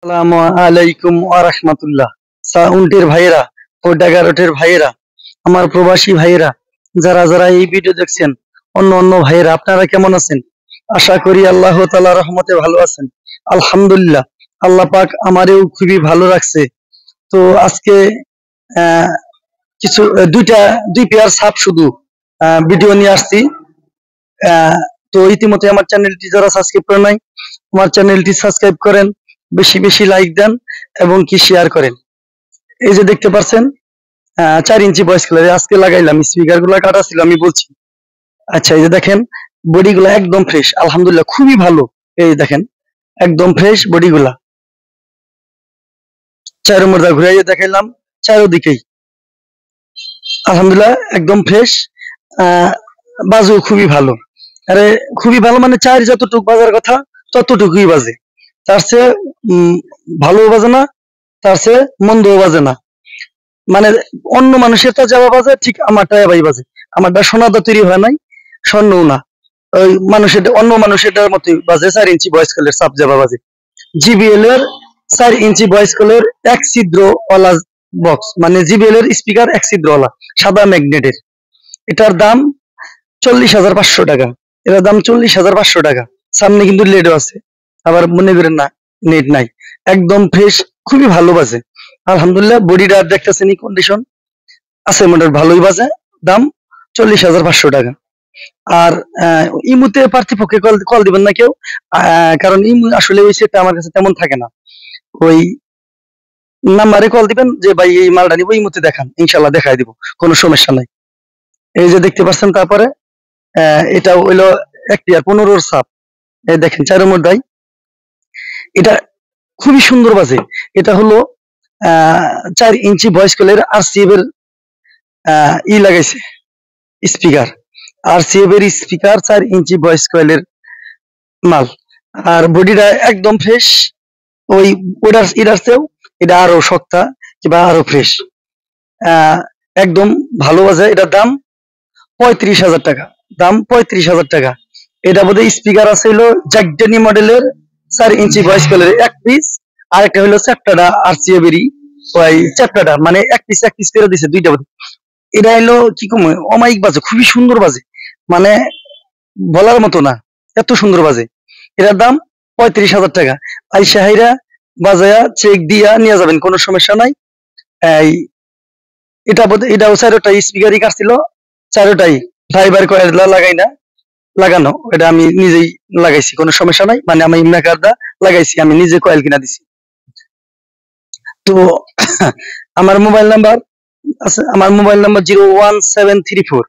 আসসালামু আলাইকুম ওয়া রাহমাতুল্লাহ। সাউন্ডের ভাইয়েরা ও ডাগারটের ভাইয়েরা, আমার প্রবাসী ভাইয়েরা, যারা যারা এই ভিডিও দেখছেন, অন্য অন্য ভাইয়েরা, আপনারা কেমন আছেন? আশা করি আল্লাহ তাআলার রহমতে ভালো আছেন। আলহামদুলিল্লাহ, আল্লাহ পাক আমারেও খুবই ভালো রাখছে। তো আজকে আহ, কিছু দুই পেয়ার সাপ শুধু ভিডিও নিয়ে আসছি। তো ইতিমধ্যে আমার চ্যানেলটি যারা সাবস্ক্রাইব করে নাই, আমার চ্যানেলটি সাবস্ক্রাইব করেন, বেশি বেশি লাইক দেন এবং কি শেয়ার করেন। এই যে দেখতে পাচ্ছেন 4 ইঞ্চি ভয়েস কলার আজকে লাগাইলাম, স্পিকার গুলা কাটা ছিল আমি বলছি। আচ্ছা, এই যে দেখেন বডি গুলা একদম ফ্রেশ, আলহামদুলিল্লাহ খুবই ভালো। এই দেখেন একদম ফ্রেশ বডি গুলা। চারো মোড়া ঘুরাইয়ে দেখাইলাম, চারোদিকেই আলহামদুলিল্লাহ একদম ফ্রেশ। বাজু খুবই ভালো। আরে খুবই ভালো মানে চার যতটুক বাজার কথা ততটুকুই বাজে, তার চেয়ে ভালো বাজে না, তার চেয়ে মন্দও বাজে না। মানে অন্য মানুষেরটা যাওয়া বাজে, ঠিক আমারটা এবাই বাজে। আমারটা সোনাদা তৈরি হয় নাই, স্বর্ণও না। ওই মানুষের অন্য মানুষেরটার মতোই বাজে। 4 ইঞ্চি ভয়েস কলের সাপ যাবা বাজে। জিবিএল এর 4 ইঞ্চি ভয়েস কলের এক ছিদ্রওয়ালা বক্স, মানে জিবিএল এর স্পিকার এক ছিদ্রওয়ালা সাদা ম্যাগনেটের। এটার দাম 40,500 টাকা। এটার দাম 40,500 টাকা। সামনে কিন্তু লেডও আছে, আবার মনে করেন না নেট নাই। একদম ফ্রেশ, খুবই ভালো বাজে আলহামদুলিল্লাহ। বডিটা দেখতেছেন কন্ডিশন আছে, মোটামুটি ভালোই বাজে। দাম 40,500 টাকা। আর ইমুতে পার্থিপক্ষে কল কল দিবেন না কেউ, কারণ ইমু আসলে ওই সেটটা আমার কাছে তেমন থাকে না। ওই নাম্বারে কল দিবেন যে ভাই এই মালটা নিবো, ইমুতে দেখান, ইনশাল্লাহ দেখাই দিব, কোনো সমস্যা নাই। এই যে দেখতে পাচ্ছেন, তারপরে এটা হইলো 1 টিয়ার 15 সাপ। এই দেখেন চারো মোড়াই, এটা খুবই সুন্দর বাজে। এটা হলো 4 ইঞ্চি ভয়েস কলের আরসিএফ এর লাগাইছে স্পিকার। আরসিএফ এর স্পিকার 4 ইঞ্চি ভয়েস কয়েলের মাল। আর বডিটা একদম ফ্রেশ। ওই ওটার এটার চেয়েও এটা আরো শক্তা কিংবা আরো ফ্রেশ। একদম ভালো বাজে। এটার দাম 35,000 টাকা। দাম 35,000 টাকা। এটা বোধহয় স্পিকার আছে হলো জ্যাকডেনি মডেলের 4 ইঞ্চি ভয়েস কলের এক পিস, আর একটা হলো চ্যাপ্টাটা আরসিএফ এরই ওই চ্যাপ্টাটা, মানে এক পিস করে দিছে দুইটা বোধহয়। এটা হলো কি কম অমায়িক বাজে, খুবই সুন্দর বাজে, মানে বলার মতো না, এত সুন্দর বাজে। এটার দাম 35,000 টাকা। আই শাহিরা বাজায়া চেক দিয়া নিয়ে যাবেন, কোনো সমস্যা নাই। এই এটাও চারোটাই স্পিকারই কাটছিল, চারোটাই ড্রাইভার কয়েল লাগাই না লাগানো, এটা আমি নিজেই লাগাইছি, কোনো সমস্যা নাই। মানে আমি মেকারদা লাগাইছি, আমি নিজে কয়েল কিনা দিছি। তো আমার মোবাইল নাম্বার আছে, আমার মোবাইল নাম্বার 01734352510,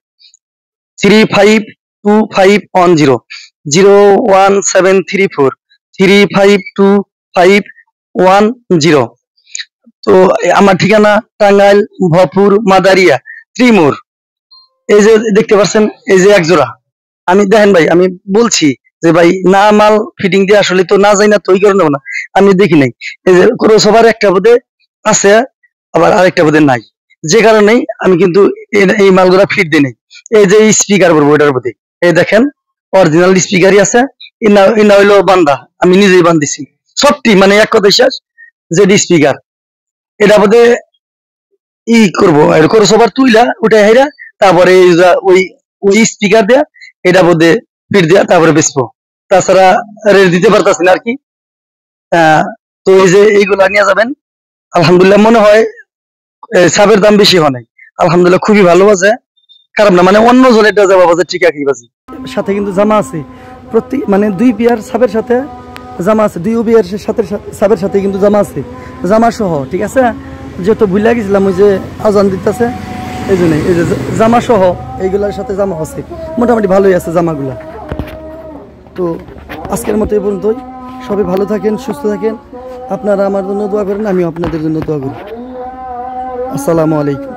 01734352510। তো আমার ঠিকানা টাঙ্গাইল, ভরপুর, মাদারিয়া, ত্রিমুর। এই যে দেখতে পাচ্ছেন, এই যে এক জোড়া। আমি দেখেন ভাই, আমি বলছি যে ভাই না মাল ফিটিং দিয়ে আসলে তো না যাই না, তো ওই কারণে না আমি দেখি নাই। এই যে ক্রসওভার একটা বোধে আছে, আবার আরেকটা বোধে নাই, যে কারণেই আমি কিন্তু এই মালগুলা ফিট দিই নাই। এই যে স্পিকার বলবো এটার প্রতি, এই দেখেন অরিজিনাল স্পিকারই আছে। ইনা হইলো বান্দা, আমি নিজেই বান্ধিছি সবটি, মানে এক কথা শেষ। যেটি স্পিকার এটা বোধে করবো ক্রসওভার তুইলা উঠে হাইরা, তারপরে ওই ওই স্পিকার দেয়া এটা বোধে ফিট দেয়া, তারপরে বেচবো। তাছাড়া রেট দিতে পারতাছি না আর কি। তো এই যে এইগুলা নিয়ে যাবেন, আলহামদুলিল্লাহ মনে হয় সাবের দাম বেশি হয় নাই, আলহামদুলিল্লাহ খুবই ভালো বাজে, খারাপ না। মানে অন্য জনের যাওয়া বাজে ঠিক একই বাজে। সাথে কিন্তু জামা আছে, প্রতি মানে 2 পেয়ার সাবের সাথে জামা আছে, 2 পেয়ার সাথে সাবের সাথে কিন্তু জামা আছে, জামা সহ, ঠিক আছে। যেহেতু ভুলে গেছিলাম ওই যে আজান দিতেছে, এই জন্য এই যে জামা সহ এইগুলার সাথে জামা আছে, মোটামুটি ভালোই আছে জামাগুলা। তো আজকের মতো এই পর্যন্তই। সবাই ভালো থাকেন, সুস্থ থাকেন। আপনারা আমার জন্য দোয়া করেন, আমিও আপনাদের জন্য দোয়া করি। আসসালামু আলাইকুম।